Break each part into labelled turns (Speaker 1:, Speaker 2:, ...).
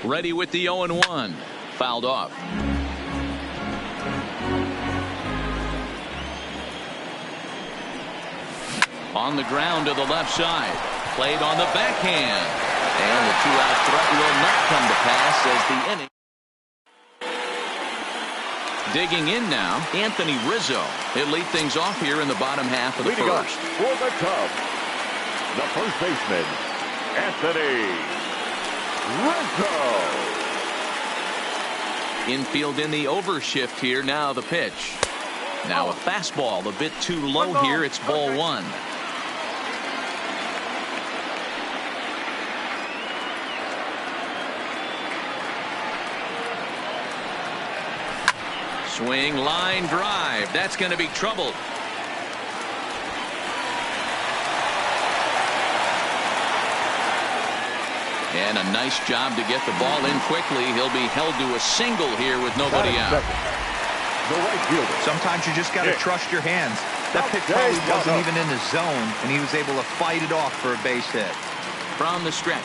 Speaker 1: Ready with the 0-1. Fouled off. On the ground to the left side. Played on the backhand. And the two-out threat will not come to pass as the inning. Digging in now, Anthony Rizzo. He'll lead things off here in the bottom half of the first.
Speaker 2: For the Cubs, the first baseman, Anthony Rizzo.
Speaker 1: Infield in the overshift here. Now the pitch. Now a fastball a bit too low here. It's ball one. Swing, line drive. That's going to be trouble. And a nice job to get the ball in quickly. He'll be held to a single here with nobody out.
Speaker 2: The right fielder.
Speaker 3: Sometimes you just got to trust your hands. That pitch probably wasn't even in the zone, and he was able to fight it off for a base hit.
Speaker 1: From the stretch.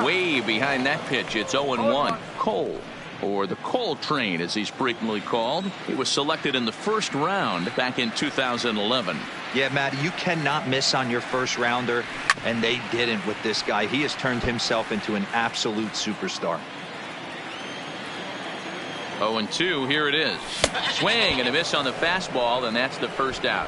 Speaker 1: Way behind that pitch, it's 0-1. Cole, or the Cole Train as he's frequently called. He was selected in the first round back in 2011.
Speaker 3: Yeah, Matt, you cannot miss on your first rounder, and they didn't with this guy. He has turned himself into an absolute superstar.
Speaker 1: 0-2, here it is. Swing and a miss on the fastball, and that's the first out.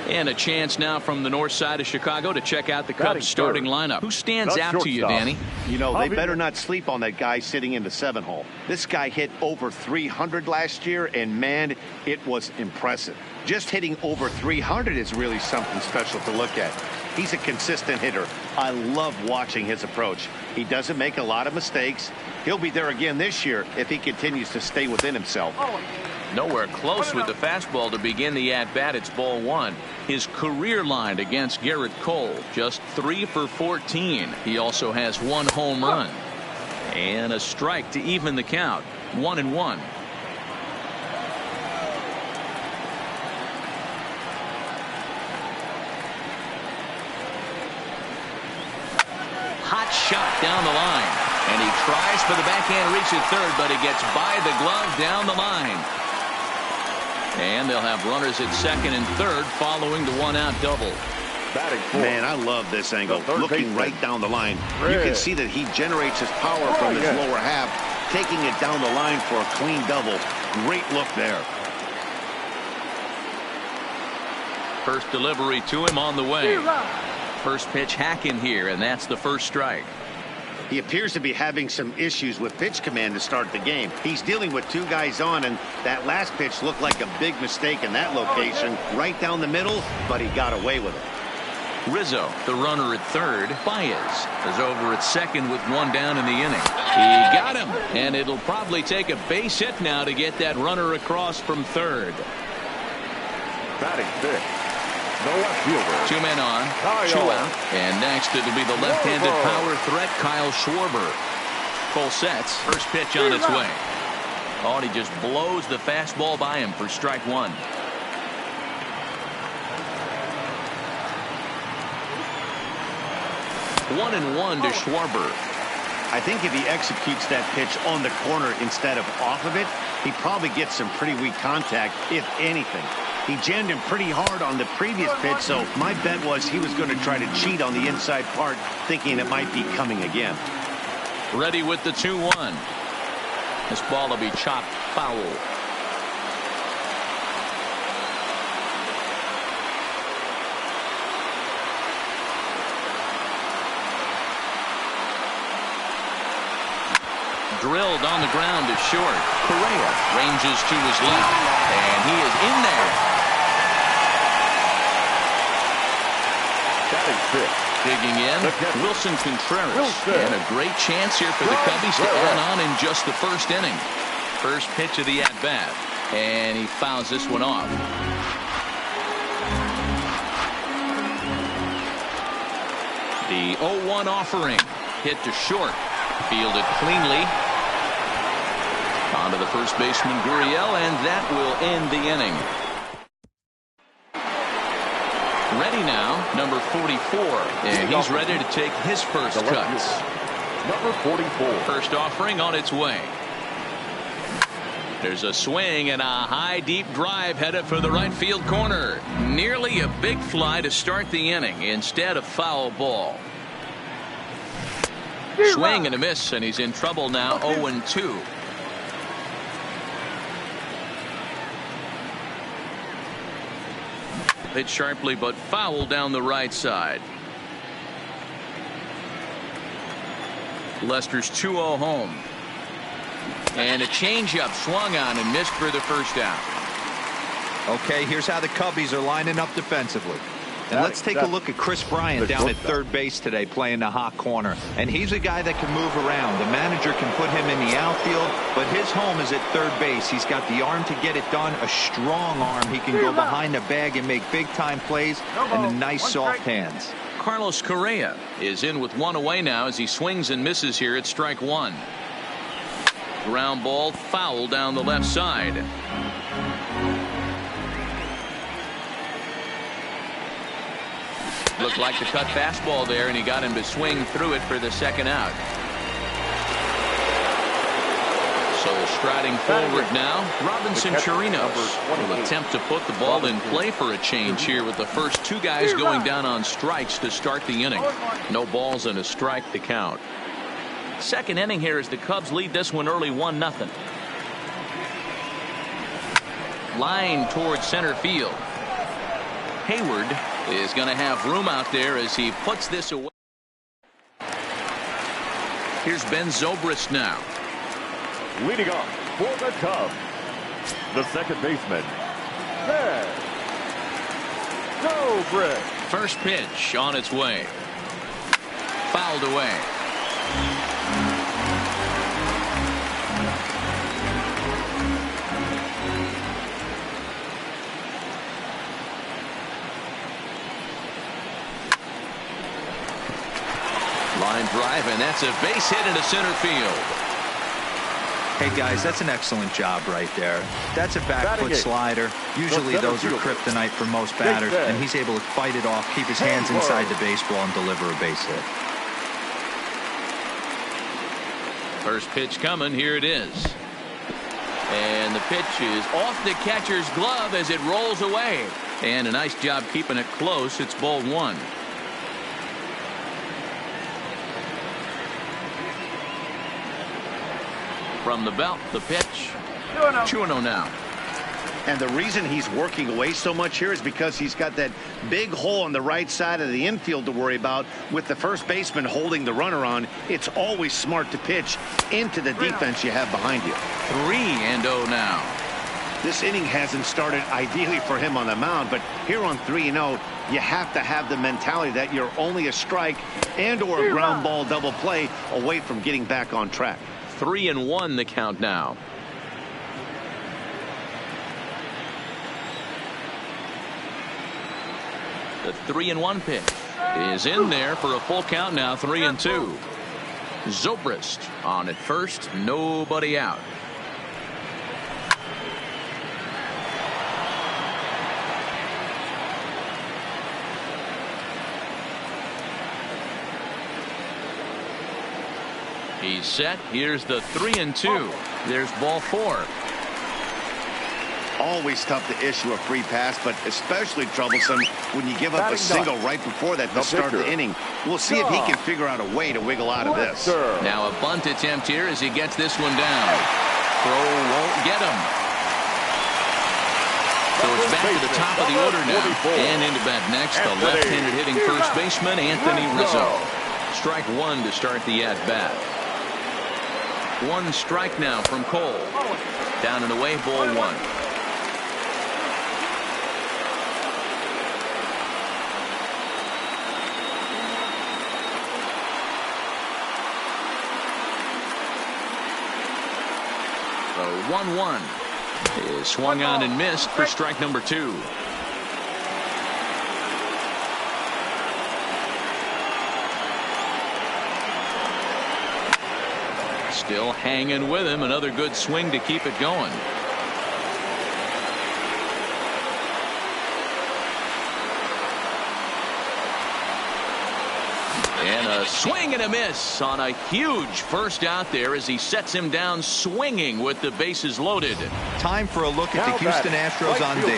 Speaker 1: And a chance now from the north side of Chicago to check out the Cubs starting lineup. Who stands out to you, Danny?
Speaker 4: You know, they better not sleep on that guy sitting in the 7-hole. This guy hit over 300 last year, and man, it was impressive. Just hitting over 300 is really something special to look at. He's a consistent hitter. I love watching his approach. He doesn't make a lot of mistakes. He'll be there again this year if he continues to stay within himself.
Speaker 1: Nowhere close with the fastball to begin the at-bat. It's ball one. His career line against Garrett Cole, just 3 for 14. He also has 1 home run. And a strike to even the count. 1-1. Hot shot down the line. And he tries for the backhand reach at third, but he gets by the glove down the line. And they'll have runners at second and third following the 1-out double.
Speaker 4: Man, I love this angle. Looking right down the line. You can see that he generates his power from his lower half, taking it down the line for a clean double. Great look there.
Speaker 1: First delivery to him on the way. First pitch hacking here, and that's the first strike.
Speaker 4: He appears to be having some issues with pitch command to start the game. He's dealing with 2 guys on, and that last pitch looked like a big mistake in that location, right down the middle, but he got away with it.
Speaker 1: Rizzo, the runner at third. Baez is over at second with 1 down in the inning. He got him, and it'll probably take a base hit now to get that runner across from third.
Speaker 2: Batting fifth, the left fielder.
Speaker 1: 2 men on, 2 out. And next it'll be the left-handed power threat, Kyle Schwarber. Full sets. First pitch on its way. Oh, and he just blows the fastball by him for strike 1. One and one to Schwarber.
Speaker 4: I think if he executes that pitch on the corner instead of off of it, he probably gets some pretty weak contact, if anything. He jammed him pretty hard on the previous pitch, so my bet was he was going to try to cheat on the inside part, thinking it might be coming again.
Speaker 1: Ready with the 2-1. This ball will be chopped foul. Drilled on the ground to short. Correa ranges to his left, and he is in there. Digging in, Wilson Contreras. And a great chance here for the Cubbies to add on in just the first inning. First pitch of the at-bat, and he fouls this one off. The 0-1 offering. Hit to short. Fielded cleanly. Onto the first baseman, Gurriel, and that will end the inning. Ready now, number 44, and he's ready to take his first cuts.
Speaker 2: number 44.
Speaker 1: First offering on its way. There's a swing and a high deep drive headed for the right field corner. Nearly a big fly to start the inning instead of foul ball. Swing and a miss, and he's in trouble now. 0-2. Hit sharply but foul down the right side. Lester's 2-0 home. And a changeup swung on and missed for the first out.
Speaker 3: Okay, here's how the Cubbies are lining up defensively. And let's take a look at Chris Bryant down at third base today playing the hot corner. And he's a guy that can move around. The manager can put him in the outfield, but his home is at third base. He's got the arm to get it done, a strong arm. He can go behind the bag and make big-time plays, and the nice soft hands.
Speaker 1: Carlos Correa is in with one away now as he swings and misses here at strike one. Ground ball foul down the left side. Looked like the cut fastball there, and he got him to swing through it for the second out. So striding forward now, Robinson Chirinos will attempt to put the ball in play for a change here with the first two guys going down on strikes to start the inning. No balls and a strike to count. Second inning here as the Cubs lead this one early 1-0. Line towards center field. Hayward is going to have room out there as he puts this away. Here's Ben Zobrist now.
Speaker 2: Leading off for the Cubs, the second baseman, Ben Zobrist.
Speaker 1: First pitch on its way. Fouled away. Line drive, and that's a base hit into center field.
Speaker 3: Hey guys, that's an excellent job right there. That's a back foot slider. Usually those are kryptonite for most batters, and he's able to fight it off, keep his hands inside the baseball, and deliver a base hit.
Speaker 1: First pitch coming. Here it is. And the pitch is off the catcher's glove as it rolls away. And a nice job keeping it close. It's ball one. From the belt, the pitch. 2-0 now.
Speaker 4: And the reason he's working away so much here is because he's got that big hole on the right side of the infield to worry about. With the first baseman holding the runner on, it's always smart to pitch into the defense you have behind you.
Speaker 1: 3-0 now.
Speaker 4: This inning hasn't started ideally for him on the mound, but here on 3-0, you have to have the mentality that you're only a strike and or a ground ball double play away from getting back on track.
Speaker 1: 3-1 the count now. The 3-1 pitch is in there for a full count now. 3-2. Zobrist on at first, nobody out. He's set. Here's the 3-2. There's ball four.
Speaker 4: Always tough to issue a free pass, but especially troublesome when you give up a single right before that to start the inning. We'll see if he can figure out a way to wiggle out of this.
Speaker 1: Now a bunt attempt here as he gets this one down. Throw won't get him. So it's back to the top of the order now. And into bat next, the left-handed hitting first baseman, Anthony Rizzo. Strike one to start the at-bat. One strike now from Cole. Down and away, ball one. The 1-1 is swung on and missed for strike number two. Still hanging with him. Another good swing to keep it going. And a swing and a miss on a huge first out there as he sets him down swinging with the bases loaded.
Speaker 3: Time for a look at the Houston Astros on D.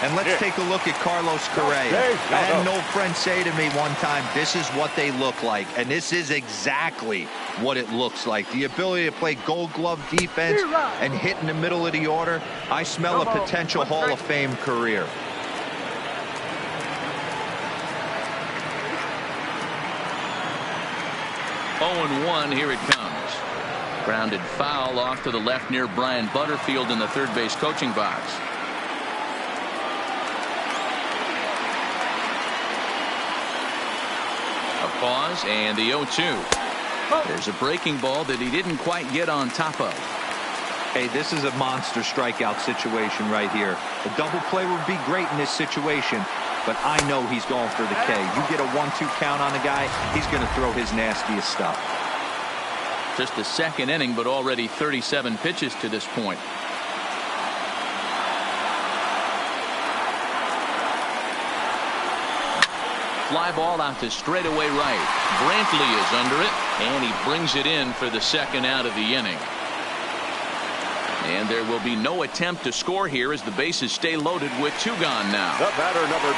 Speaker 3: And let's take a look at Carlos Correa. I had an old friend say to me one time, this is what they look like. And this is exactly what it looks like. The ability to play gold glove defense and hit in the middle of the order. I smell a potential Hall of Fame career.
Speaker 1: Oh, 1 here it comes. Grounded foul off to the left near Brian Butterfield in the third base coaching box. A pause and the 0-2. There's a breaking ball that he didn't quite get on top of.
Speaker 3: Hey, this is a monster strikeout situation right here. A double play would be great in this situation, but I know he's going for the K. You get a 1-2 count on the guy, he's going to throw his nastiest stuff.
Speaker 1: Just the second inning, but already 37 pitches to this point. Fly ball out to straightaway right. Brantley is under it, and he brings it in for the second out of the inning. And there will be no attempt to score here as the bases stay loaded with 2 gone now.
Speaker 2: The batter, number 9.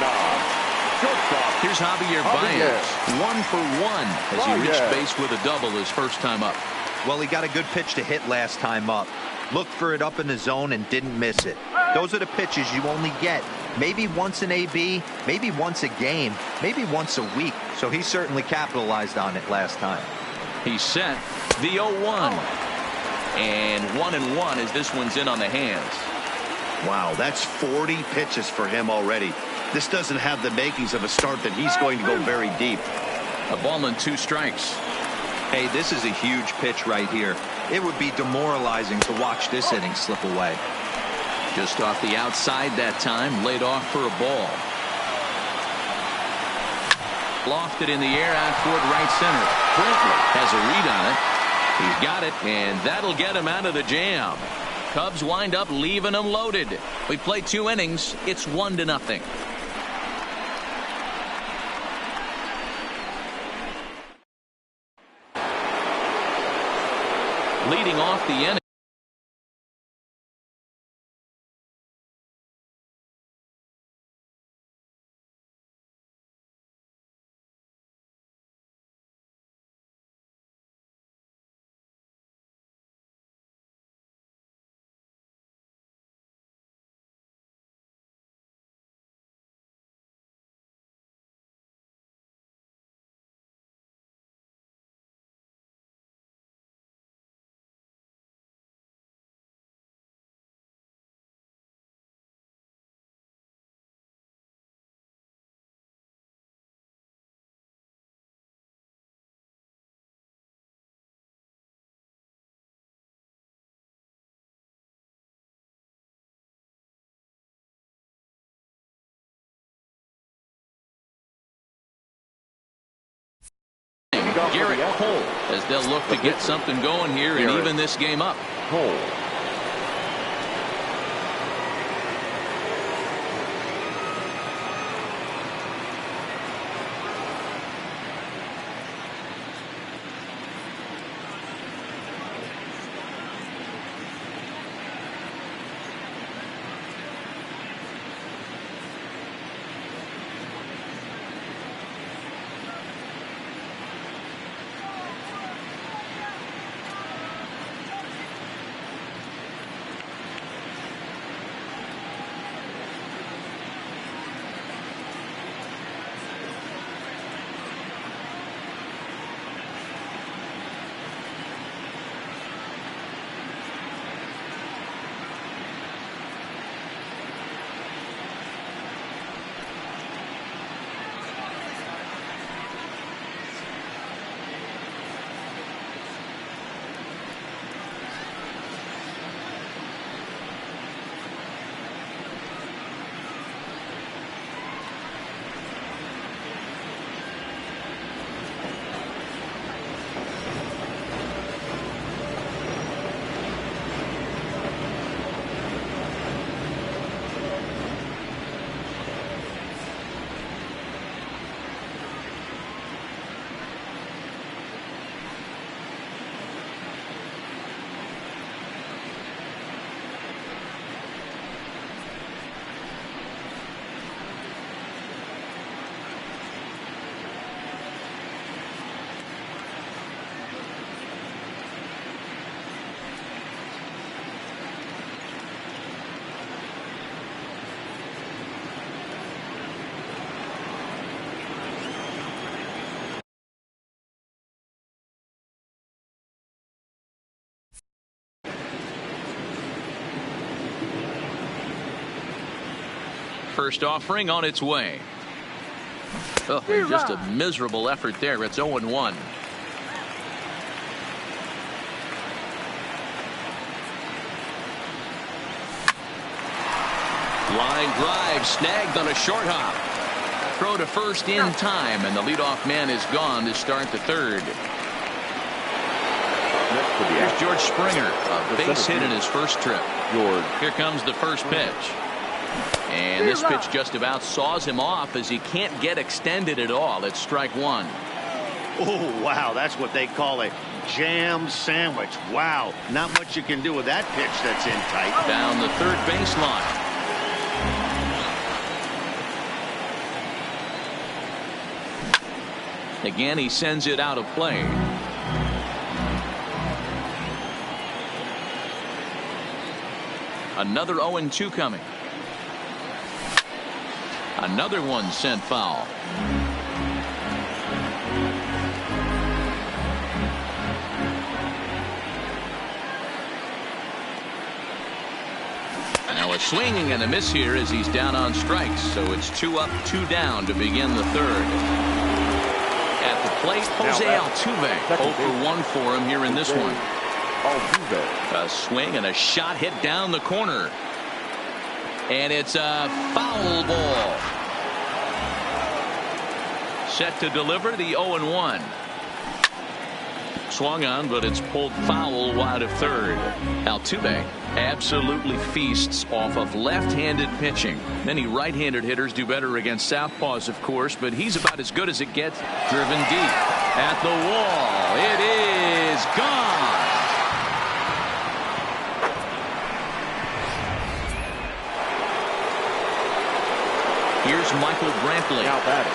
Speaker 2: Shortstop.
Speaker 1: Here's Javier Baez. 1 for 1 as he reached base with a double his first time up.
Speaker 3: Well, he got a good pitch to hit last time up. Looked for it up in the zone and didn't miss it. Those are the pitches you only get maybe once an AB, maybe once a game, maybe once a week. So he certainly capitalized on it last time.
Speaker 1: He's set the 0-1. And 1-1 as this one's in on the hands.
Speaker 4: Wow, that's 40 pitches for him already. This doesn't have the makings of a start that he's going to go very deep.
Speaker 1: A ball and 2 strikes.
Speaker 3: Hey, this is a huge pitch right here. It would be demoralizing to watch this inning slip away.
Speaker 1: Just off the outside that time, laid off for a ball. Lofted in the air out toward right center. Brantley has a read on it. He's got it, and that'll get him out of the jam. Cubs wind up leaving him loaded. We played 2 innings. It's 1-0. Leading off the inning. Garrett Cole as they'll look to get something going here and even this game up.
Speaker 2: Cole.
Speaker 1: first offering on its way. Oh, just a miserable effort there. It's 0-1. Line drive snagged on a short hop. Throw to first in time, and the leadoff man is gone to start the third. Here's George Springer, a base hit in his first trip. Here comes the first pitch. And this pitch just about saws him off as he can't get extended at all. It's strike one.
Speaker 4: Oh, wow. That's what they call a jam sandwich. Wow. Not much you can do with that pitch that's in tight.
Speaker 1: Down the third baseline. Again, he sends it out of play. Another 0-2 coming. Another one sent foul. Now a swinging and a miss here as he's down on strikes. So it's 2 up, 2 down to begin the third. At the plate, Jose Altuve. 0 for 1 for him here in this one. A swing and a shot hit down the corner. And it's a foul ball. Set to deliver the 0-1. Swung on, but it's pulled foul wide of third. Altuve absolutely feasts off of left-handed pitching. Many right-handed hitters do better against southpaws, of course, but he's about as good as it gets. Driven deep at the wall. It is gone. Here's Michael Brantley.
Speaker 2: Now batting,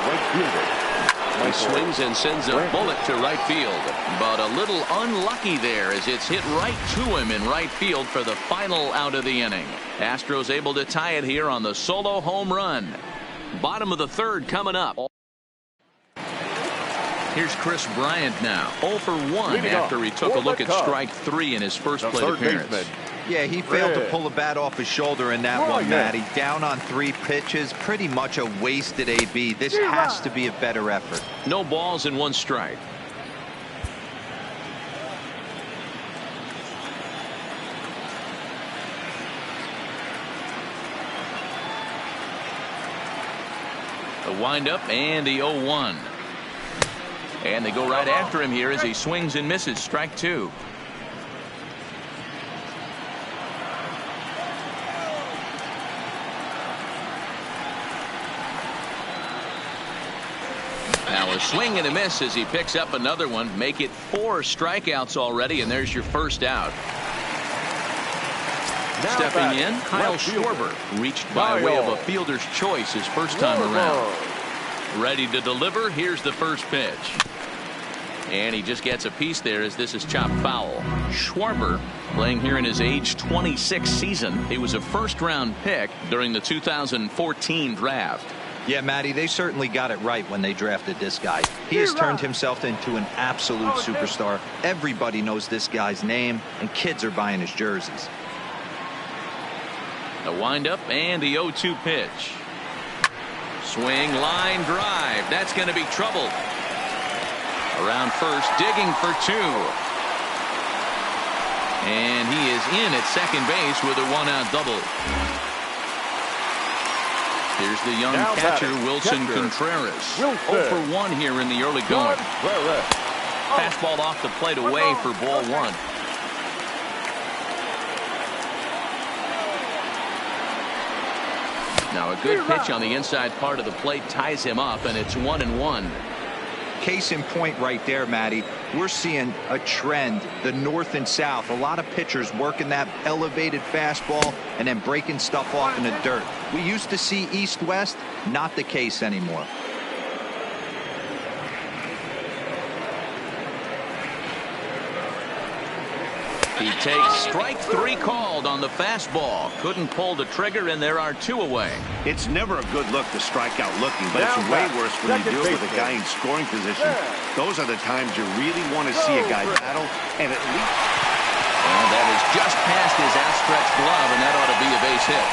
Speaker 2: right fielder.
Speaker 1: He swings and sends a bullet to right field, but a little unlucky there as it's hit right to him in right field for the final out of the inning. Astros able to tie it here on the solo home run. Bottom of the third coming up. Here's Chris Bryant now, 0 for 1 after he took a look at strike 3 in his first plate appearance.
Speaker 3: Yeah, he failed to pull a bat off his shoulder in that one, Matty. Down on 3 pitches, pretty much a wasted AB. This has to be a better effort.
Speaker 1: No balls and 1 strike. The windup and the 0-1. And they go right after him here as he swings and misses. Strike 2. Now a swing and a miss as he picks up another one. Make it 4 strikeouts already, and there's your first out. Now stepping in, Kyle Schwarber reached by way of a fielder's choice his first time around. Ready to deliver. Here's the first pitch. And he just gets a piece there as this is chopped foul. Schwarber playing here in his age 26 season. He was a first-round pick during the 2014 draft.
Speaker 3: Yeah, Matty, they certainly got it right when they drafted this guy. He has turned himself into an absolute superstar. Everybody knows this guy's name, and kids are buying his jerseys.
Speaker 1: The windup and the 0-2 pitch. Swing, line drive. That's going to be trouble. Around first, digging for 2. And he is in at second base with a 1-out double. Here's the young catcher, Wilson Contreras. 0 for 1 here in the early going. Fastball off the plate away for ball 1. Now a good pitch on the inside part of the plate ties him up, and it's 1-1.
Speaker 3: Case in point right there, Matty. We're seeing a trend, the north and south. A lot of pitchers working that elevated fastball and then breaking stuff off in the dirt. We used to see east-west, not the case anymore.
Speaker 1: He takes strike 3 called on the fastball. Couldn't pull the trigger, and there are 2 away.
Speaker 4: It's never a good look to strike out looking, but it's way worse when you do it with a guy in scoring position. Those are the times you really want to see a guy battle, and at least...
Speaker 1: And that is just past his outstretched glove, and that ought to be a base hit.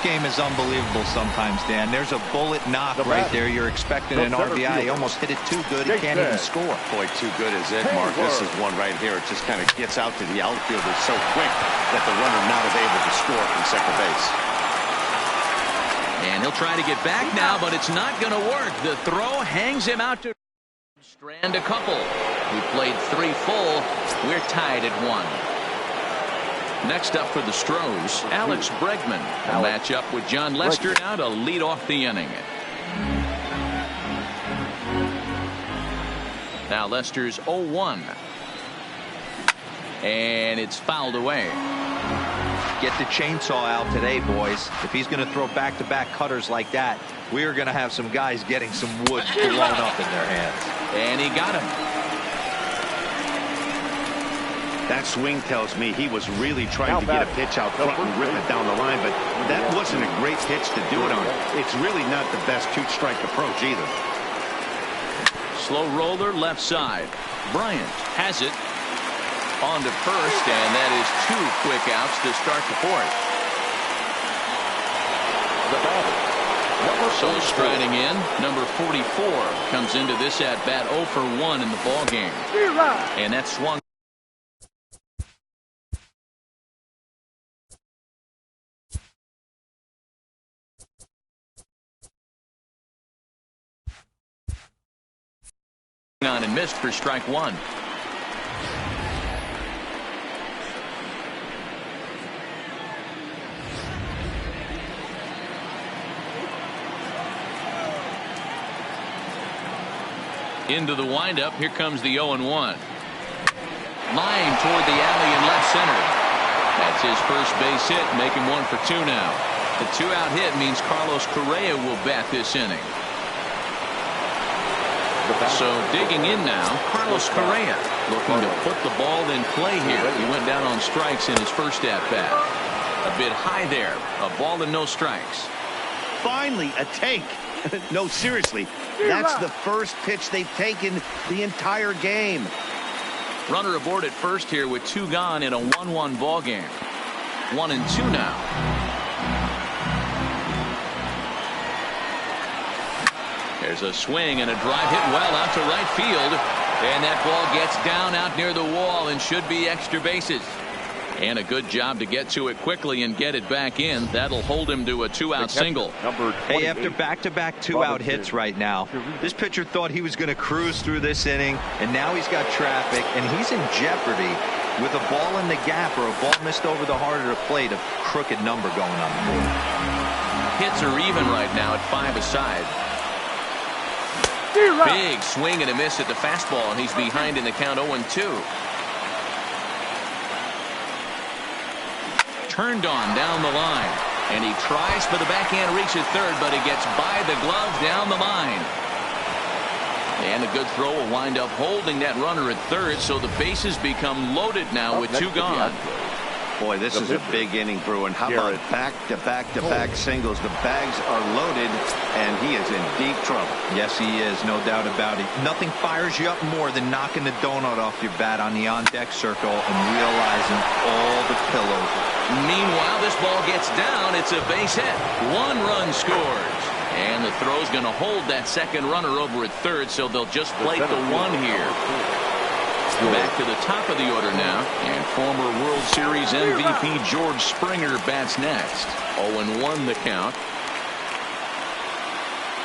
Speaker 3: game is unbelievable sometimes, Dan. There's a bullet knock right there. You're expecting an RBI. He almost hit it too good. He can't even score.
Speaker 4: Boy, too good is it, Mark. This is one right here. It just kind of gets out to the outfielder so quick that the runner not able to score from second base.
Speaker 1: And he'll try to get back now, but it's not going to work. The throw hangs him out to Strand a couple. We played 3 full. We're tied at 1. Next up for the Stros, Alex Bregman will match up with John Lester now to lead off the inning. Now Lester's 0-1. And it's fouled away.
Speaker 3: Get the chainsaw out today, boys. If he's going to throw back-to-back cutters like that, we are going to have some guys getting some wood blown up in their hands.
Speaker 1: And he got him.
Speaker 4: That swing tells me he was really trying to get a pitch out front and rip it down the line, but that wasn't a great pitch to do it on. It's really not the best two-strike approach either.
Speaker 1: Slow roller left side. Bryant has it on to first, and that is 2 quick outs to start the 4th. So striding in, number 44 comes into this at bat 0 for 1 in the ball game, and that swung. On and missed for strike 1. Into the windup. Here comes the 0-1. Line toward the alley in left center. That's his first base hit. Make him 1 for 2 now. The 2-out hit means Carlos Correa will bat this inning. So digging in now, Carlos Correa looking to put the ball in play here. He went down on strikes in his first at-bat. A bit high there. A ball and no strikes.
Speaker 4: Finally, a take. No, seriously. That's the first pitch they've taken the entire game.
Speaker 1: Runner aboard at first here with 2 gone in a 1-1 ball game. 1-2 now. There's a swing and a drive hit well out to right field. And that ball gets down out near the wall and should be extra bases. And a good job to get to it quickly and get it back in. That'll hold him to a 2-out single.
Speaker 3: Hey, after back-to-back 2-out hits right now, this pitcher thought he was going to cruise through this inning, and now he's got traffic, and he's in jeopardy with a ball in the gap or a ball missed over the heart of the plate, a crooked number going on the board.
Speaker 1: Hits are even right now at 5 aside. Big swing and a miss at the fastball, and he's behind in the count 0-2. Turned on down the line, and he tries for the backhand reach at third, but he gets by the glove down the line. And a good throw will wind up holding that runner at third, so the bases become loaded now with 2 gone.
Speaker 4: Boy, this is a big inning, Bruin. How about back-to-back singles? The bags are loaded, and he is in deep trouble.
Speaker 3: Yes, he is, no doubt about it. Nothing fires you up more than knocking the donut off your bat on the on-deck circle and realizing all the pillows.
Speaker 1: Meanwhile, this ball gets down. It's a base hit. 1 run scores. And the throw's going to hold that second runner over at third, so they'll just plate the 1 here. Back to the top of the order now, and former World Series MVP George Springer bats next. 0-1 the count.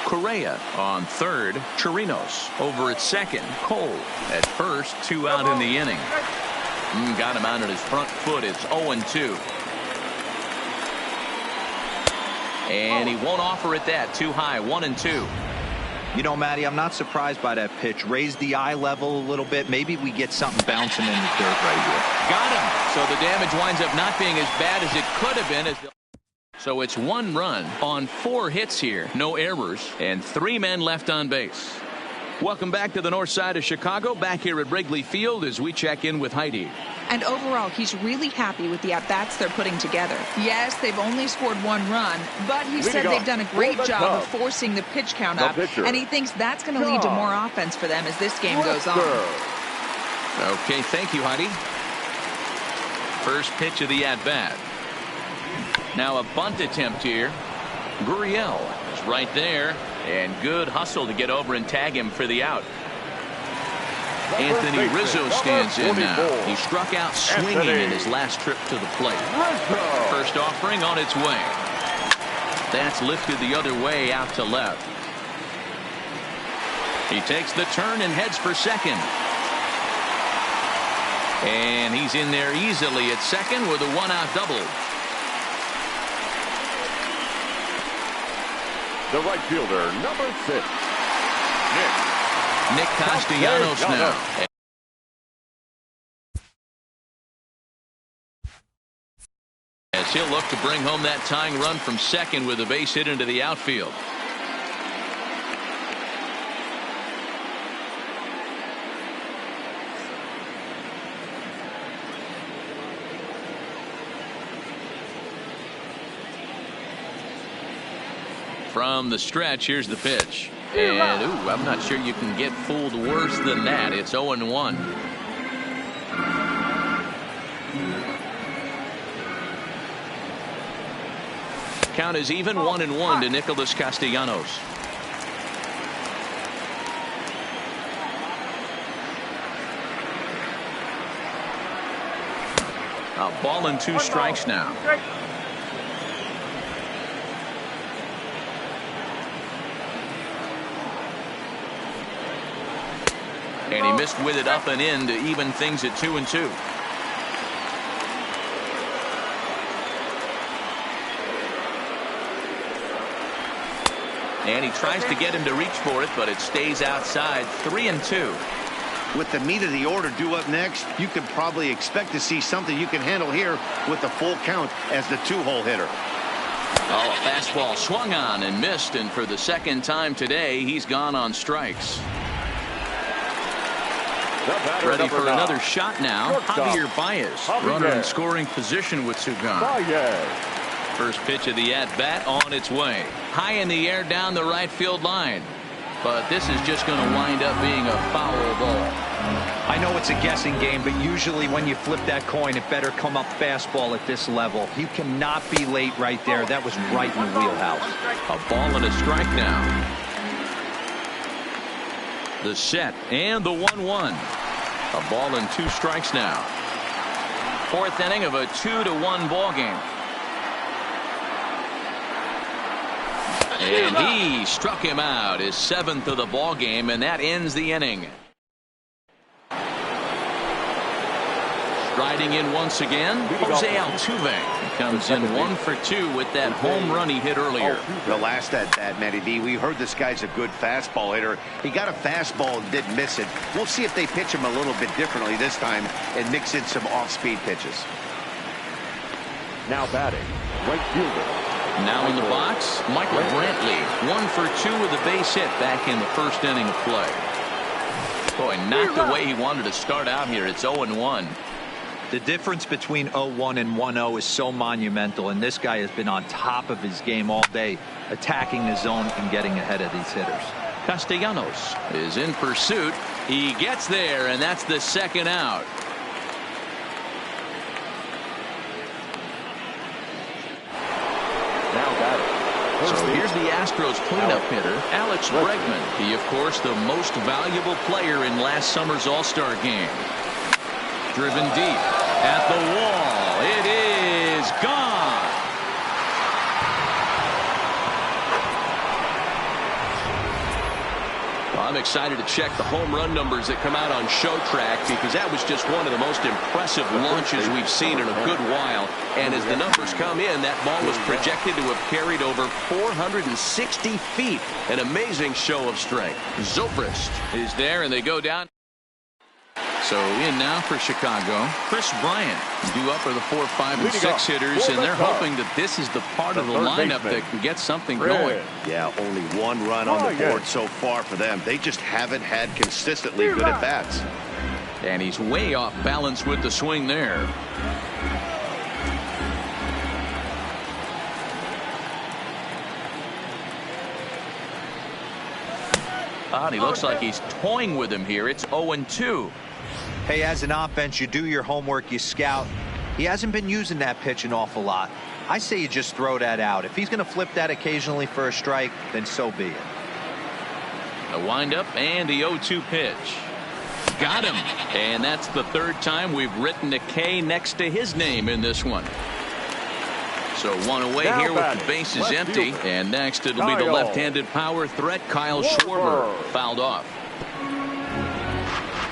Speaker 1: Correa on third. Chirinos over at second. Cole at first. 2 out in the inning. Got him out at his front foot. It's 0-2. And he won't offer it that. Too high. 1-2.
Speaker 3: You know, Matty, I'm not surprised by that pitch. Raise the eye level a little bit. Maybe we get something bouncing in the dirt right here.
Speaker 1: Got him. So the damage winds up not being as bad as it could have been. So it's 1 run on 4 hits here. No errors. And 3 men left on base. Welcome back to the north side of Chicago. Back here at Wrigley Field as we check in with Heidi.
Speaker 5: And overall, he's really happy with the at-bats they're putting together. Yes, they've only scored 1 run, but he said they've done a great job of forcing the pitch count up, and he thinks that's going to lead to more offense for them as this game goes on.
Speaker 1: Okay, thank you, Heidi. First pitch of the at-bat. Now a bunt attempt here. Gurriel is right there, and good hustle to get over and tag him for the out. Anthony Rizzo stands in now. He struck out swinging in his last trip to the plate. First offering on its way. That's lifted the other way out to left. He takes the turn and heads for second. And he's in there easily at second with a one-out double.
Speaker 2: The right fielder, number 6,
Speaker 1: Nick Castellanos now. As he'll look to bring home that tying run from second with a base hit into the outfield. From the stretch, here's the pitch. And, ooh, I'm not sure you can get fooled worse than that. It's 0-1. Count is even 1-1 to Nicholas Castellanos. A ball and 2 strikes now. And he missed with it up and in to even things at 2-2. And he tries to get him to reach for it, but it stays outside. 3-2.
Speaker 4: With the meat of the order due up next, you could probably expect to see something you can handle here with the full count as the 2-hole hitter.
Speaker 1: Oh, a fastball swung on and missed, and for the second time today, he's gone on strikes. Ready for another shot now. Javier Baez, runner in scoring position with 2 gone. First pitch of the at-bat on its way. High in the air down the right field line. But this is just going to wind up being a foul ball.
Speaker 3: I know it's a guessing game, but usually when you flip that coin, it better come up fastball at this level. You cannot be late right there. That was right in the wheelhouse.
Speaker 1: A ball and a strike now. The set and the 1-1. A ball and 2 strikes now. 4th inning of a 2-1 ball game. And he struck him out, his 7th of the ball game, and that ends the inning. Striding in once again, Jose Altuve comes in 1 for 2 with that home run he hit earlier.
Speaker 4: The last at that, Matty D, we heard this guy's a good fastball hitter. He got a fastball and didn't miss it. We'll see if they pitch him a little bit differently this time and mix in some off-speed pitches.
Speaker 2: Now batting, right fielder.
Speaker 1: Now in the box, Michael Brantley, 1 for 2 with a base hit back in the 1st inning of play. Boy, not the way he wanted to start out here. It's 0-1.
Speaker 3: The difference between 0-1 and 1-0 is so monumental, and this guy has been on top of his game all day, attacking the zone and getting ahead of these hitters.
Speaker 1: Castellanos is in pursuit. He gets there, and that's the 2nd out. So here's the Astros cleanup hitter, Alex Bregman. He, of course, the most valuable player in last summer's All-Star game. Driven deep at the wall. It is gone. Well, I'm excited to check the home run numbers that come out on Show Track, because that was just one of the most impressive launches we've seen in a good while. And as the numbers come in, that ball was projected to have carried over 460 feet. An amazing show of strength. Zobrist is there, and they go down. So in now for Chicago, Chris Bryant due up for the 4, 5, and 6 hitters, and they're hoping that this is the part of the lineup that can get something going.
Speaker 4: Yeah, only 1 run on the board so far for them. They just haven't had consistently good at bats.
Speaker 1: And he's way off balance with the swing there. And he looks like he's toying with him here. It's 0-2.
Speaker 3: Hey, as an offense, you do your homework, you scout. He hasn't been using that pitch an awful lot. I say you just throw that out. If he's going to flip that occasionally for a strike, then so be it.
Speaker 1: A windup and the 0-2 pitch. Got him. And that's the third time we've written a K next to his name in this one. So one away
Speaker 2: now
Speaker 1: here with the bases empty. And next it'll be the left-handed power threat, Kyle Schwarber, fouled off.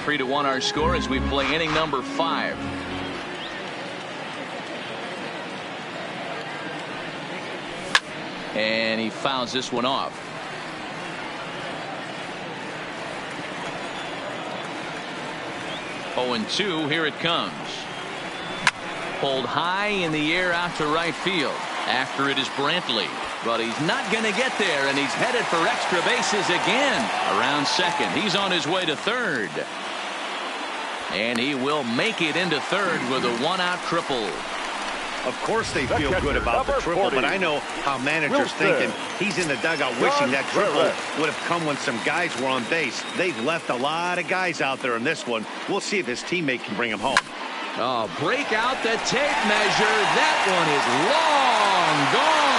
Speaker 1: 3-1 our score as we play inning number 5. And he fouls this one off. 0-2, here it comes. Pulled high in the air out to right field. After it is Brantley. But he's not going to get there, and he's headed for extra bases again. Around second. He's on his way to third. And he will make it into third with a one-out triple.
Speaker 4: Of course they feel good about the triple, but I know how managers thinking. He's in the dugout wishing that triple would have come when some guys were on base. They've left a lot of guys out there in this one. We'll see if his teammate can bring him home.
Speaker 1: Oh, break out the tape measure. That one is long gone.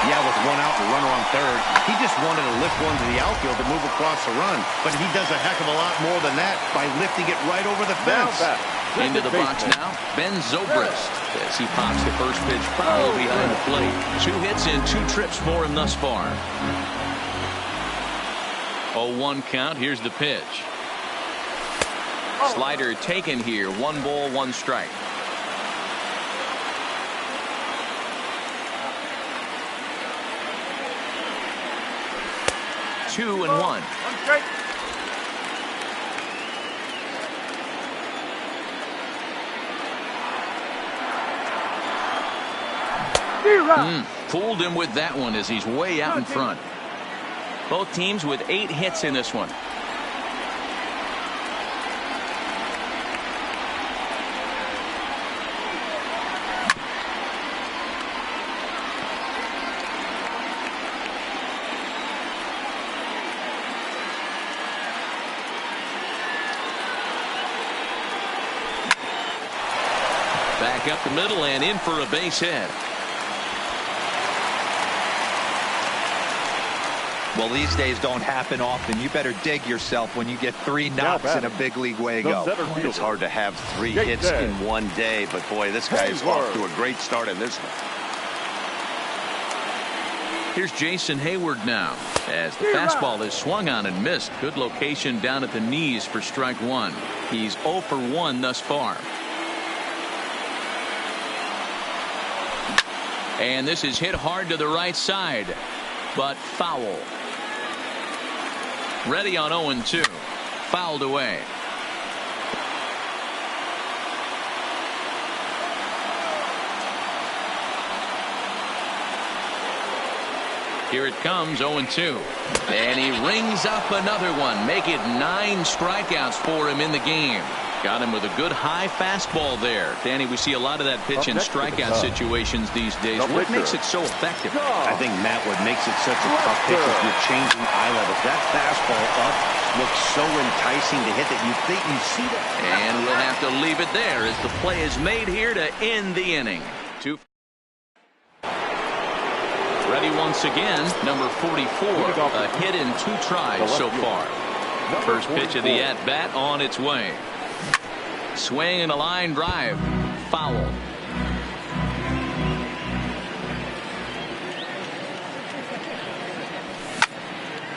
Speaker 4: Yeah, with one out and a runner on third, he just wanted to lift one to the outfield to move across the run. But he does a heck of a lot more than that by lifting it right over the fence.
Speaker 1: Into the box now, Ben Zobrist. As he pops the first pitch foul behind the plate. 2 hits and 2 trips for him thus far. 0-1 count. Here's the pitch. Slider taken here. 1 ball, 1 strike. Two and one. Fooled him with that one as he's way out in front. Both teams with 8 hits in this one. Back up the middle and in for a base hit.
Speaker 3: Well, these days don't happen often. You better dig yourself when you get 3 knocks in a big league way go.
Speaker 4: It's hard to have 3 hits in one day, but boy, this guy's off to a great start in this one.
Speaker 1: Here's Jason Hayward now as the fastball is swung on and missed. Good location down at the knees for strike 1. He's 0 for 1 thus far. And this is hit hard to the right side, but foul. Ready on 0-2. Fouled away. Here it comes, 0-2. And he rings up another one. Make it 9 strikeouts for him in the game. Got him with a good high fastball there. Danny, we see a lot of that pitch in strikeout situations these days. What makes it so effective?
Speaker 4: I think, Matt, what makes it such a tough pitch is you're changing eye level. That fastball up looks so enticing to hit that you think you see that.
Speaker 1: And we'll have to leave it there as the play is made here to end the inning. Ready once again, number 44. A hit in 2 tries so far. First pitch of the at-bat on its way. Swing and a line drive. Foul.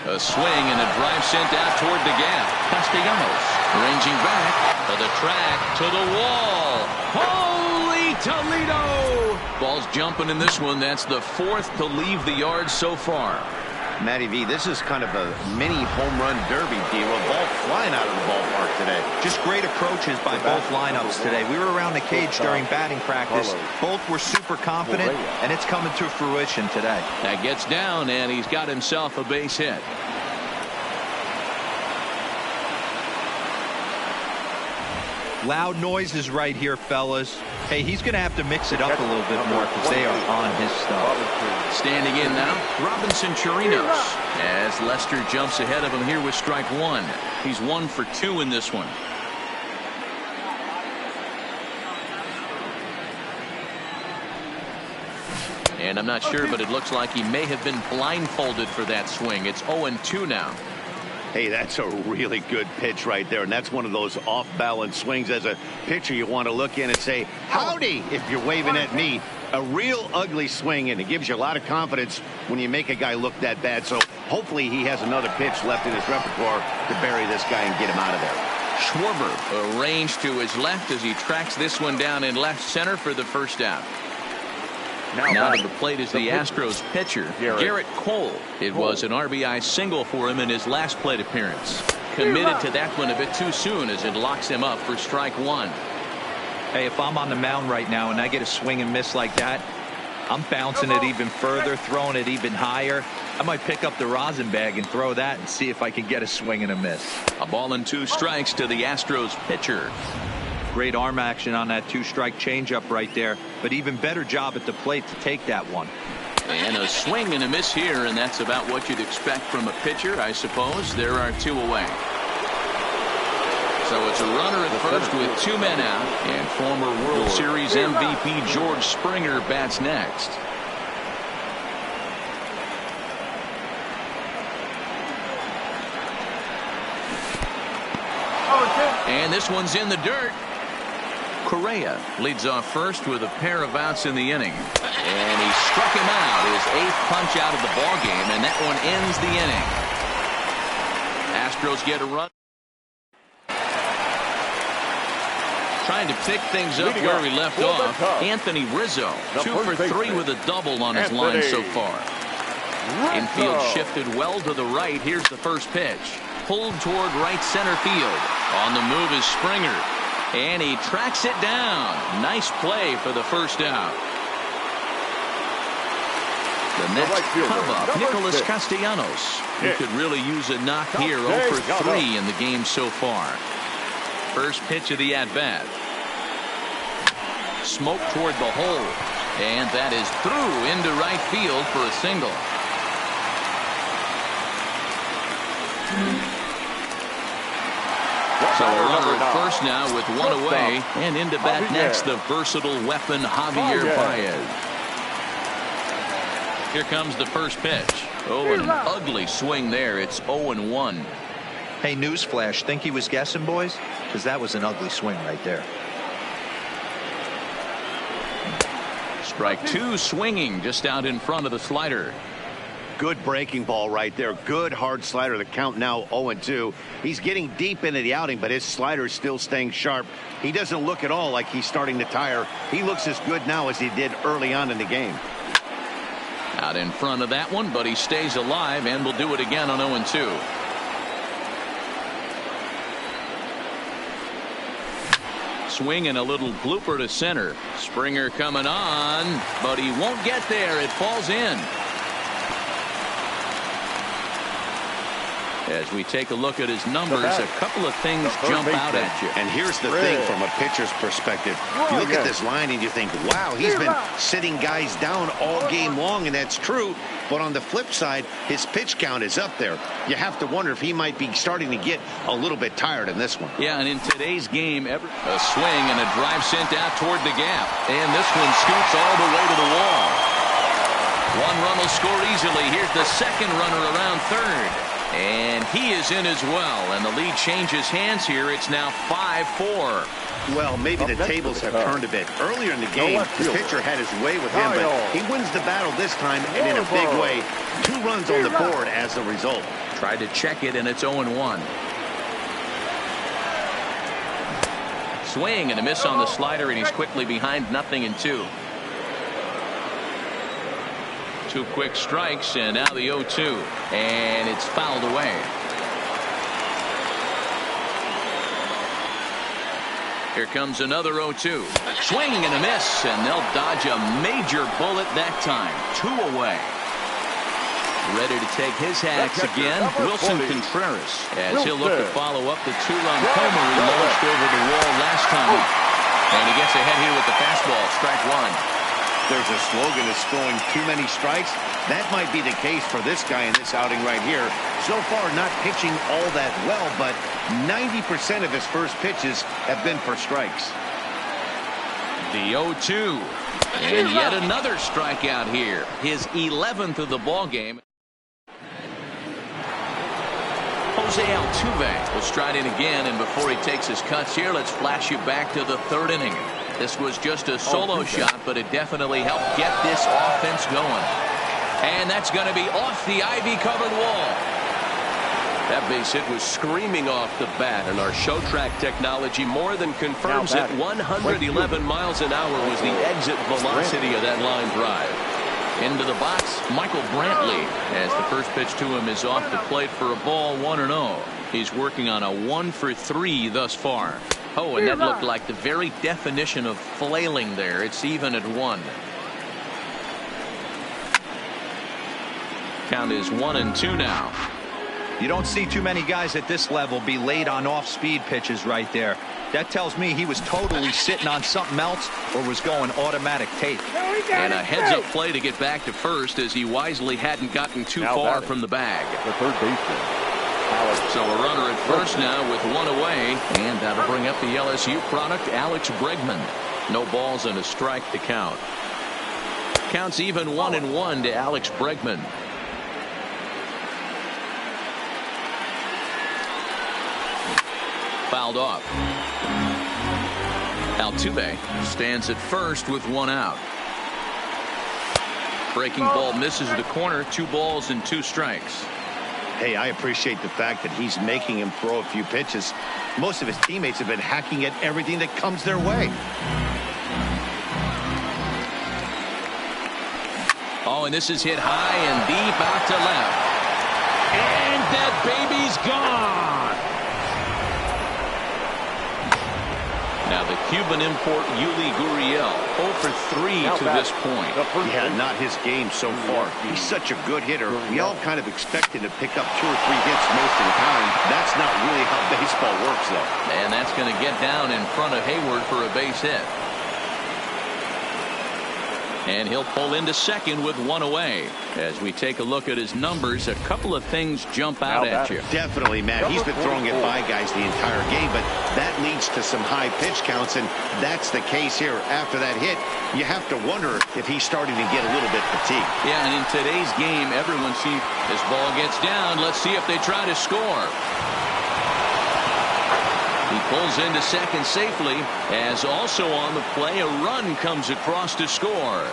Speaker 1: A swing and a drive sent out toward the gap. Castellanos ranging back to the track to the wall. Holy Toledo! Ball's jumping in this one. That's the 4th to leave the yard so far.
Speaker 4: Matty V, this is kind of a mini home run derby deal. A ball flying out of the ballpark today.
Speaker 3: Just great approaches by both lineups today. We were around the cage during batting practice. Both were super confident, and it's coming to fruition today.
Speaker 1: That gets down, and he's got himself a base hit.
Speaker 3: Loud noises right here, fellas. Hey, he's going to have to mix it up a little bit more because they are on his stuff.
Speaker 1: Standing in now, Robinson Chirinos, as Lester jumps ahead of him here with strike 1. He's 1 for 2 in this one. And I'm not sure, but it looks like he may have been blindfolded for that swing. It's 0-2 now.
Speaker 4: Hey, that's a really good pitch right there, and that's one of those off-balance swings. As a pitcher, you want to look in and say, howdy, if you're waving at me. A real ugly swing, and it gives you a lot of confidence when you make a guy look that bad. So hopefully he has another pitch left in his repertoire to bury this guy and get him out of there.
Speaker 1: Schwarber arranged to his left as he tracks this one down in left center for the first out. Now to the plate is the Astros pitcher, Garrett Cole. It was an RBI single for him in his last plate appearance. Committed to that one a bit too soon as it locks him up for strike one.
Speaker 3: Hey, if I'm on the mound right now and I get a swing and miss like that, I'm bouncing it even further, throwing it even higher. I might pick up the rosin bag and throw that and see if I can get a swing and a miss.
Speaker 1: A ball and 2 strikes to the Astros pitcher.
Speaker 3: Great arm action on that 2-strike changeup right there, but even better job at the plate to take that one.
Speaker 1: And a swing and a miss here, and that's about what you'd expect from a pitcher, I suppose. There are 2 away. So it's a runner at first with 2 men out, and former World Series MVP George Springer bats next. And this one's in the dirt. Correa leads off first with a pair of outs in the inning. And he struck him out, his 8th punch out of the ballgame, and that one ends the inning. Astros get a run. Trying to pick things up where we left off. Anthony Rizzo, 2 for 3 with a double on his line so far. Infield shifted well to the right. Here's the first pitch. Pulled toward right center field. On the move is Springer. And he tracks it down. Nice play for the first out. The next come up, Nicholas Castellanos. He could really use a knock here. 0 for 3 in the game so far. First pitch of the at-bat. Smoke toward the hole. And that is through into right field for a single. So a runner at first now with 1 away. And into bat next, the versatile weapon Javier Baez. Here comes the first pitch. Oh, an ugly swing there. It's 0-1.
Speaker 3: Hey, newsflash, think he was guessing, boys? Because that was an ugly swing right there.
Speaker 1: Strike 2, swinging just out in front of the slider.
Speaker 4: Good breaking ball right there. Good hard slider. The count now 0-2. He's getting deep into the outing, but his slider is still staying sharp. He doesn't look at all like he's starting to tire. He looks as good now as he did early on in the game.
Speaker 1: Out in front of that one, but he stays alive and will do it again on 0-2. Swing and a little blooper to center. Springer coming on, but he won't get there. It falls in. As we take a look at his numbers, a couple of things jump out at you.
Speaker 4: And here's the thing from a pitcher's perspective. You look at this line and you think, wow, he's been sitting guys down all game long, and that's true. But on the flip side, his pitch count is up there. You have to wonder if he might be starting to get a little bit tired in this one.
Speaker 1: Yeah, and in today's game, a swing and a drive sent out toward the gap. And this one scoots all the way to the wall. 1 run will score easily. Here's the second runner around third. And he is in as well, and the lead changes hands here. It's now 5-4.
Speaker 4: Well, maybe the tables have turned a bit. Earlier in the game, the pitcher had his way with him, but he wins the battle this time, and in a big way. 2 runs on the board as a result.
Speaker 1: Tried to check it, and it's 0-1. Swing and a miss on the slider, and he's quickly behind 0-2. 2 quick strikes, and now the 0-2, and it's fouled away. Here comes another 0-2. Swing and a miss, and they'll dodge a major bullet that time. 2 away. Ready to take his hacks again, Wilson Contreras, as he'll look to follow up the 2-run homer he launched over the wall last time up. And he gets ahead here with the fastball, strike 1.
Speaker 4: There's a slogan that's throwing too many strikes. That might be the case for this guy in this outing right here. So far, not pitching all that well, but 90% of his first pitches have been for strikes.
Speaker 1: The 0-2. And yet another strikeout here. His 11th of the ball game. Jose Altuve will stride in again, and before he takes his cuts here, let's flash you back to the third inning. This was just a solo shot, but it definitely helped get this offense going. And that's going to be off the ivy-covered wall.
Speaker 6: That base hit was screaming off the bat, and our show track technology more than confirms it. 111 miles an hour was the exit velocity of that line drive. Into the box, Michael Brantley, as the first pitch to him is off the plate for a ball, 1-0. He's working on a 1-for-3 thus far. Oh, and that looked like the very definition of flailing there. It's even at 1. Count is 1-2 now.
Speaker 3: You don't see too many guys at this level be late on off-speed pitches right there. That tells me he was totally sitting on something else or was going automatic take.
Speaker 1: And a heads-up play to get back to first, as he wisely hadn't gotten too far from the bag.
Speaker 2: The third baseman.
Speaker 1: So a runner at first now with 1 away, and that'll bring up the LSU product, Alex Bregman. No balls and a strike to count. Counts even 1-1 to Alex Bregman. Fouled off. Altuve stands at first with 1 out. Breaking ball misses the corner. 2 balls and 2 strikes.
Speaker 4: Hey, I appreciate the fact that he's making him throw a few pitches. Most of his teammates have been hacking at everything that comes their way.
Speaker 1: Oh, and this is hit high and deep out to left. And that baby's gone. Now the Cuban import Yuli Gurriel 0 for 3 to this point.
Speaker 4: Yeah, not his game so far. He's such a good hitter. We all kind of expect him to pick up 2 or 3 hits most of the time. That's not really how baseball works, though.
Speaker 1: And that's going to get down in front of Hayward for a base hit. And he'll pull into second with 1 away. As we take a look at his numbers, a couple of things jump out at you.
Speaker 4: Definitely, Matt. He's been throwing it by guys the entire game, but that leads to some high pitch counts, and that's the case here. After that hit, you have to wonder if he's starting to get a little bit fatigued.
Speaker 1: Yeah, and in today's game, everyone sees this ball gets down. Let's see if they try to score. He pulls into second safely, as also on the play a run comes across to score.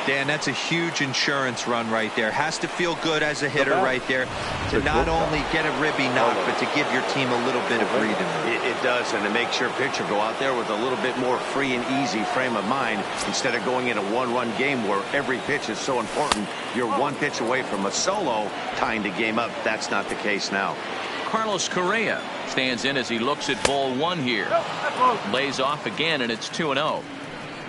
Speaker 3: Dan, that's a huge insurance run right there. Has to feel good as a hitter right there to not only get a ribby knock, but to give your team a little bit of breathing room.
Speaker 4: It does, and it makes your pitcher go out there with a little bit more free and easy frame of mind instead of going in a 1-run game where every pitch is so important. You're 1 pitch away from a solo tying the game up. That's not the case now.
Speaker 1: Carlos Correa stands in as he looks at ball 1 here. Lays off again, and it's 2-0.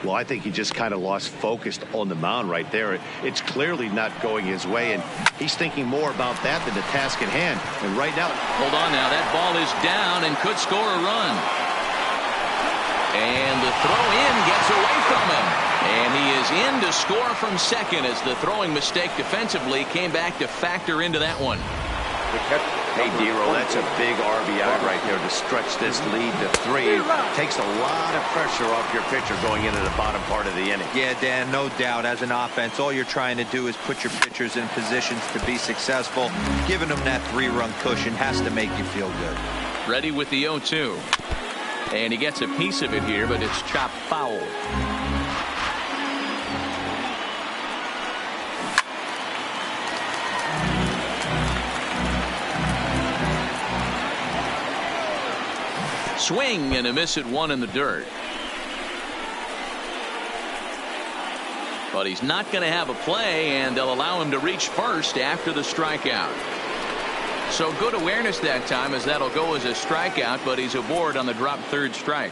Speaker 4: Well, I think he just kind of lost focus on the mound right there. It's clearly not going his way, and he's thinking more about that than the task at hand. And right now,
Speaker 1: hold on now, that ball is down and could score a run. And the throw in gets away from him. And he is in to score from second, as the throwing mistake defensively came back to factor into that one.
Speaker 4: Hey, D-Roll, that's a big RBI right there to stretch this lead to 3. Takes a lot of pressure off your pitcher going into the bottom part of the inning.
Speaker 3: Yeah, Dan, no doubt. As an offense, all you're trying to do is put your pitchers in positions to be successful. Giving them that 3-run cushion has to make you feel good.
Speaker 1: Ready with the 0-2. And he gets a piece of it here, but it's chopped foul. Swing and a miss at 1 in the dirt. But he's not going to have a play, and they'll allow him to reach first after the strikeout. So good awareness that time, as that'll go as a strikeout, but he's aboard on the drop 3rd strike.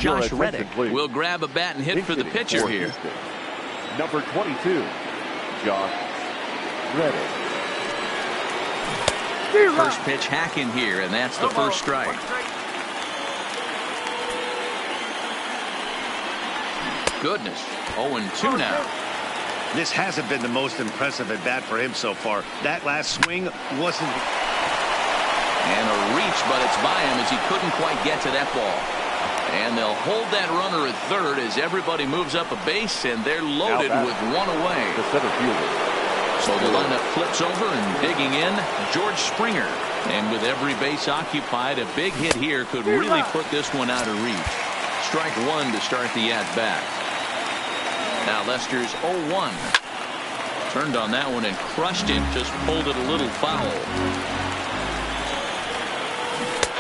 Speaker 1: Josh
Speaker 2: attention,
Speaker 1: Reddick
Speaker 2: please.
Speaker 1: will grab a bat and hit for the pitcher here.
Speaker 2: Houston, number 22, Josh Reddick.
Speaker 1: First pitch hacking here, and that's the first strike. Goodness, 0-2 now.
Speaker 4: This hasn't been the most impressive at bat for him so far. That last swing wasn't.
Speaker 1: And a reach, but it's by him as he couldn't quite get to that ball. And they'll hold that runner at third as everybody moves up a base, and they're loaded with one away.
Speaker 2: The center fielder.
Speaker 1: So the lineup flips over, and digging in, George Springer. And with every base occupied, a big hit here could really put this one out of reach. Strike one to start the at-bat. Now Lester's 0-1. Turned on that one and crushed it, just pulled it a little foul.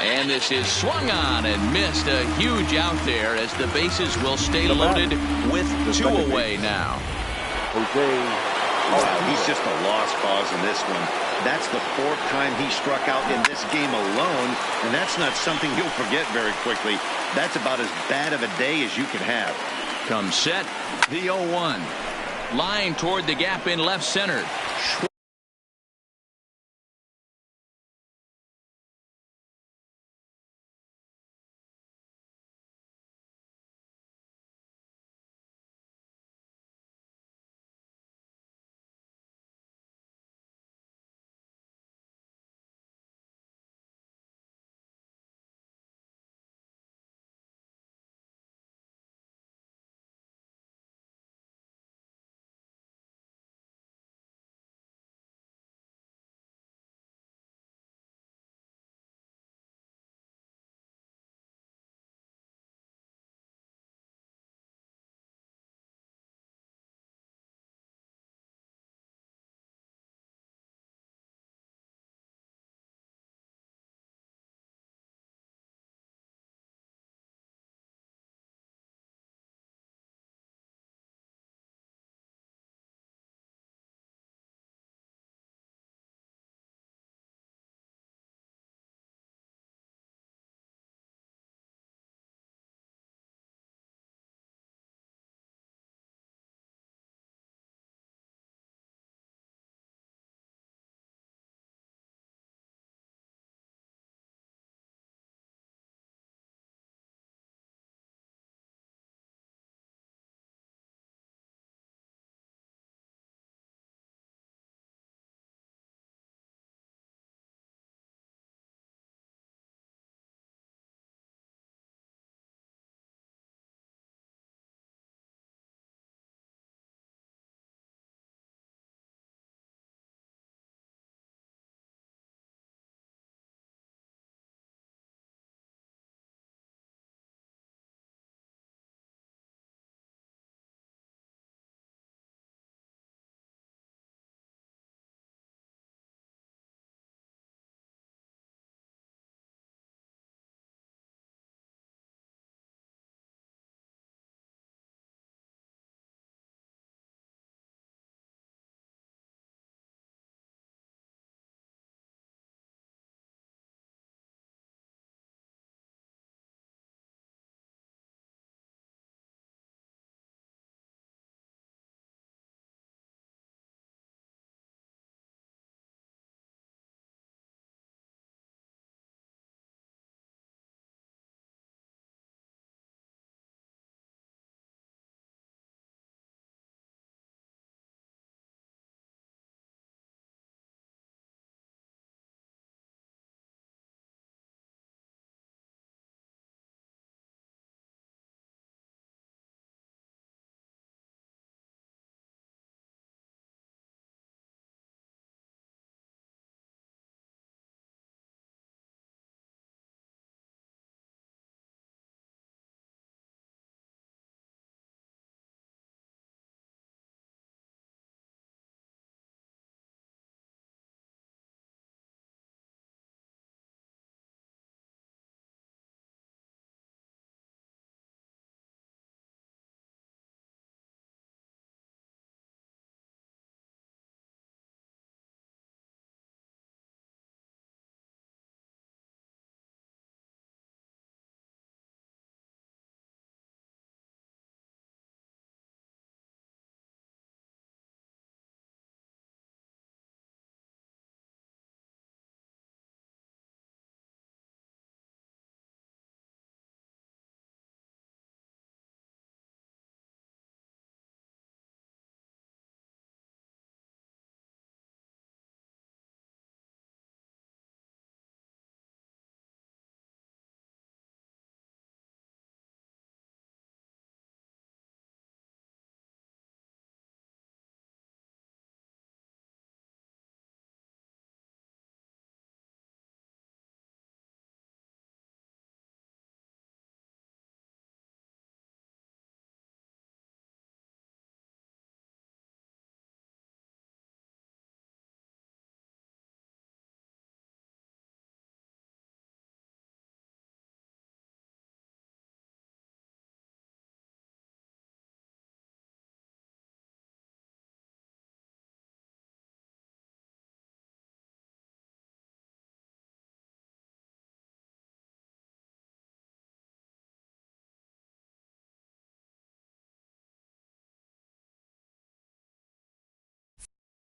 Speaker 1: And this is swung on and missed. A huge out there as the bases will stay loaded with two away now.
Speaker 4: Wow, he's just a lost cause in this one. That's the fourth time he struck out in this game alone, and that's not something he'll forget very quickly. That's about as bad of a day as you can have.
Speaker 1: Comes set, the 0-1. Line toward the gap in left center.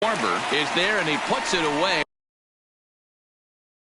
Speaker 1: Barber is there, and he puts it away.